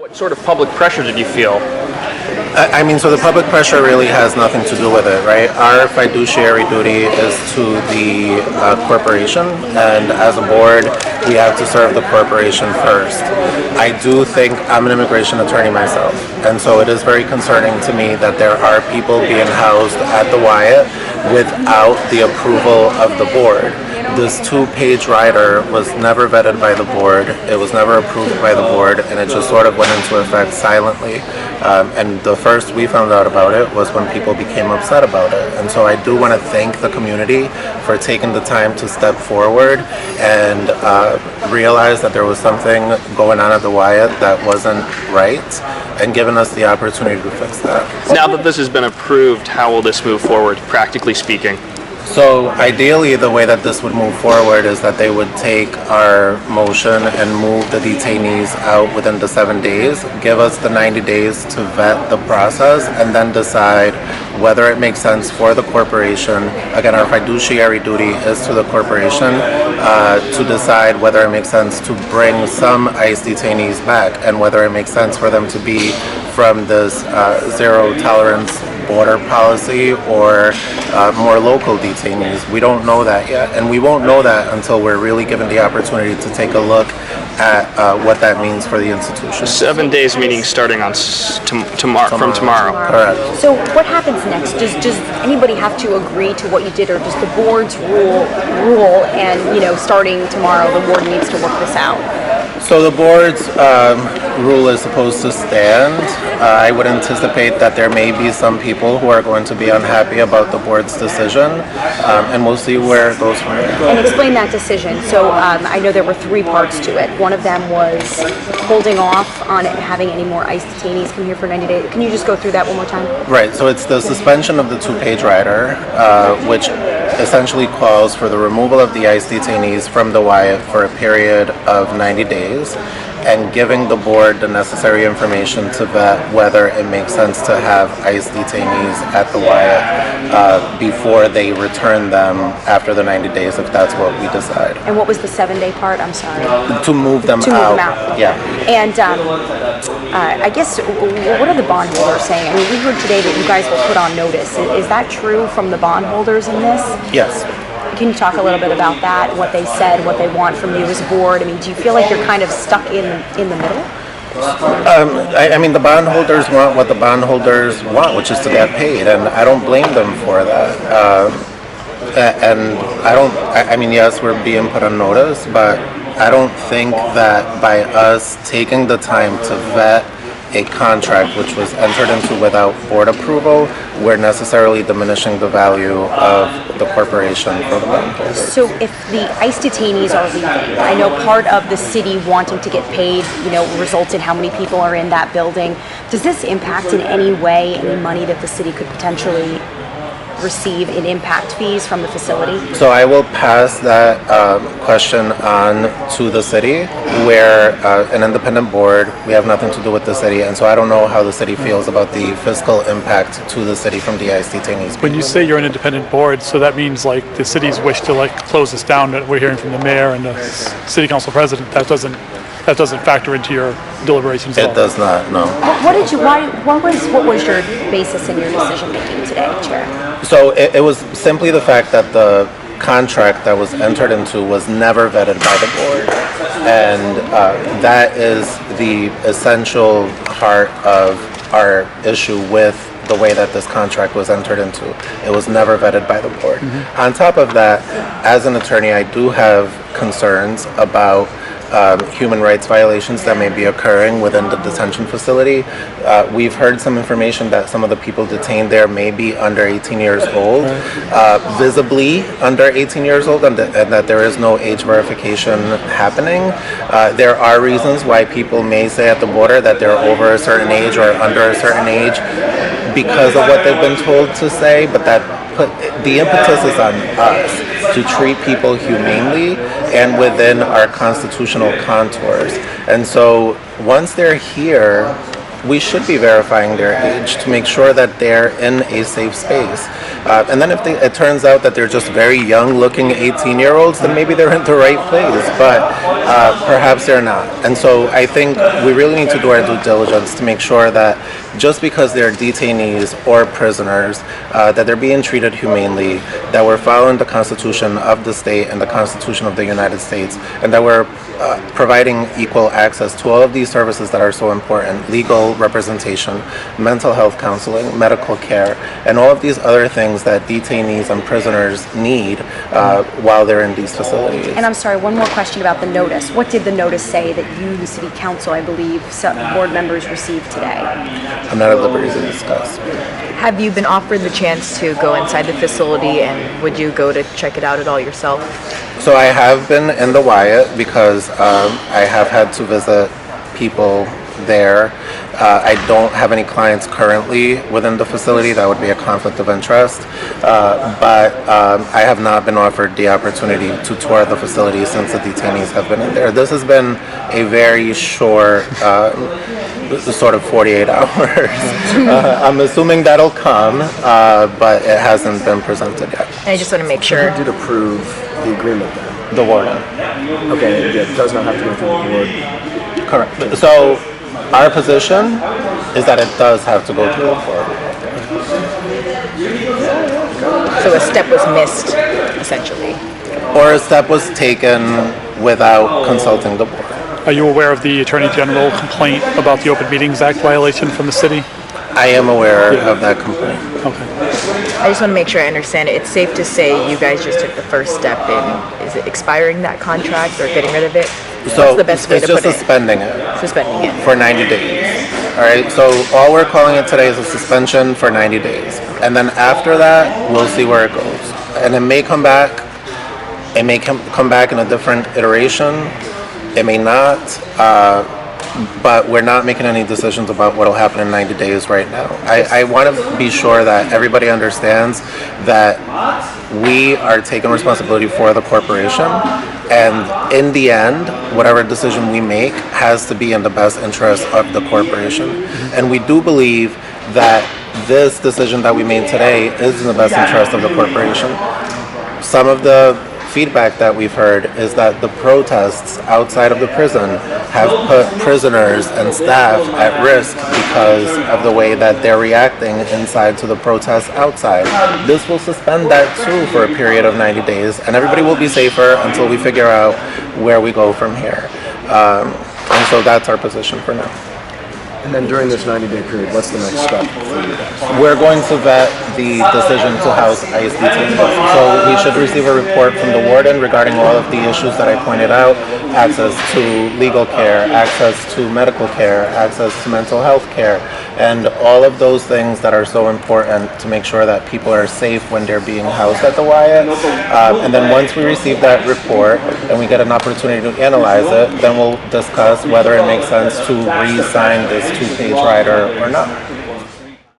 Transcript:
What sort of public pressure did you feel? I mean, so the public pressure really has nothing to do with it, right? Our fiduciary duty is to the corporation, and as a board, we have to serve the corporation first. I do think I'm an immigration attorney myself, and so it is very concerning to me that there are people being housed at the Wyatt without the approval of the board. This 2-page rider was never vetted by the board, it was never approved by the board, and it just sort of went into effect silently. And the first we found out about it was when people became upset about it. And so I do want to thank the community for taking the time to step forward and realize that there was something going on at the Wyatt that wasn't right, and giving us the opportunity to fix that. Now that this has been approved, how will this move forward, practically speaking? So ideally, the way that this would move forward is that they would take our motion and move the detainees out within the 7 days, give us the 90 days to vet the process, and then decide whether it makes sense for the corporation. Again, our fiduciary duty is to the corporation to decide whether it makes sense to bring some ICE detainees back, and whether it makes sense for them to be from this zero tolerance border policy or more local detainees. We don't know that yet, and we won't know that until we're really given the opportunity to take a look at what that means for the institution. 7 days meaning starting on tomorrow. From tomorrow. Correct. So what happens next? Does anybody have to agree to what you did, or does the board's rule and starting tomorrow the board needs to work this out? So the board's rule is supposed to stand. I would anticipate that there may be some people who are going to be unhappy about the board's decision, and we'll see where it goes from there. And explain that decision. So I know there were 3 parts to it. One of them was holding off on having any more ICE detainees come here for 90 days. Can you just go through that one more time? Right, so it's the suspension of the 2-page rider, which essentially calls for the removal of the ICE detainees from the Wyatt for a period of 90 days, and giving the board the necessary information to vet whether it makes sense to have ICE detainees at the Wyatt before they return them after the 90 days, if that's what we decide. And what was the 7-day part? I'm sorry. To move them out. Okay. Yeah. And I guess, what are the bondholders saying? I mean, we heard today that you guys will put on notice. Is that true from the bondholders in this? Yes. Can you talk a little bit about that, what they said, what they want from you as a board? I mean, do you feel like you're kind of stuck in the middle? I mean, the bondholders want what the bondholders want, which is to get paid, and I don't blame them for that. And I mean, yes, we're being put on notice, but I don't think that by us taking the time to vet a contract which was entered into without board approval, we're necessarily diminishing the value of the corporation for the bondholders. So if the ICE detainees are leaving, I know part of the city wanting to get paid, results in how many people are in that building. Does this impact in any way any money that the city could potentially receive in impact fees from the facility? So I will pass that question on to the city. We're an independent board. We have nothing to do with the city, and so I don't know how the city feels about the fiscal impact to the city from the ICE detainees. When you say you're an independent board, so that means like the city's wish to close this down that we're hearing from the mayor and the city council president, that doesn't factor into your deliberations at all? It does not, no. What was your basis in your decision making today, Chair? So it was simply the fact that the contract that was entered into was never vetted by the board, and that is the essential heart of our issue with the way that this contract was entered into. It was never vetted by the board. Mm-hmm. On top of that, as an attorney, I do have concerns about human rights violations that may be occurring within the detention facility. We've heard some information that some of the people detained there may be under 18 years old, visibly under 18 years old, and that there is no age verification happening. There are reasons why people may say at the border that they're over a certain age or under a certain age because of what they've been told to say, but the impetus is on us to treat people humanely and within our constitutional contours. And so once they're here, we should be verifying their age to make sure that they're in a safe space. And then if it turns out that they're just very young-looking 18-year-olds, then maybe they're in the right place, but perhaps they're not. And so I think we really need to do our due diligence to make sure that just because they're detainees or prisoners, that they're being treated humanely, that we're following the Constitution of the state and the Constitution of the United States, and that we're providing equal access to all of these services that are so important: legal representation, mental health counseling, medical care, and all of these other things that detainees and prisoners need while they're in these facilities. And I'm sorry, one more question about the notice. What did the notice say that you, the city council, I believe, some board members received today? I'm not at liberty to discuss. Have you been offered the chance to go inside the facility, and would you go to check it out at all yourself? So I have been in the Wyatt because I have had to visit people there. I don't have any clients currently within the facility. That would be a conflict of interest. But I have not been offered the opportunity to tour the facility since the detainees have been in there. This has been a very short sort of 48 hours. I'm assuming that'll come, but it hasn't been presented yet. And I just want to make sure. Who did approve the agreement then? The warden. Okay, it does not have to go through the board. Correct. So our position is that it does have to go through the board. So a step was missed, essentially. Or a step was taken without consulting the board. Are you aware of the Attorney General complaint about the Open Meetings Act violation from the city? I am aware of that complaint. Okay. I just want to make sure I understand it. It's safe to say you guys just took the first step in, is it expiring that contract or getting rid of it? So what's the best way it's to just put suspending it? it Suspending it. for 90 days. All right. So all we're calling it today is a suspension for 90 days, and then after that, we'll see where it goes. And it may come back. It may come back in a different iteration. It may not. But we're not making any decisions about what will happen in 90 days right now. I want to be sure that everybody understands that we are taking responsibility for the corporation, and in the end, whatever decision we make has to be in the best interest of the corporation. And we do believe that this decision that we made today is in the best interest of the corporation. Some of the feedback that we've heard is that the protests outside of the prison have put prisoners and staff at risk because of the way that they're reacting inside to the protests outside. This will suspend that too for a period of 90 days, and everybody will be safer until we figure out where we go from here. And so that's our position for now. And then during this 90-day period, what's the next step for you guys? We're going to vet the decision to house ICE detainees. So we should receive a report from the warden regarding all of the issues that I pointed out: access to legal care, access to medical care, access to mental health care, and all of those things that are so important to make sure that people are safe when they're being housed at the Wyatt. And then once we receive that report and we get an opportunity to analyze it, then we'll discuss whether it makes sense to re-sign this two-page rider or not.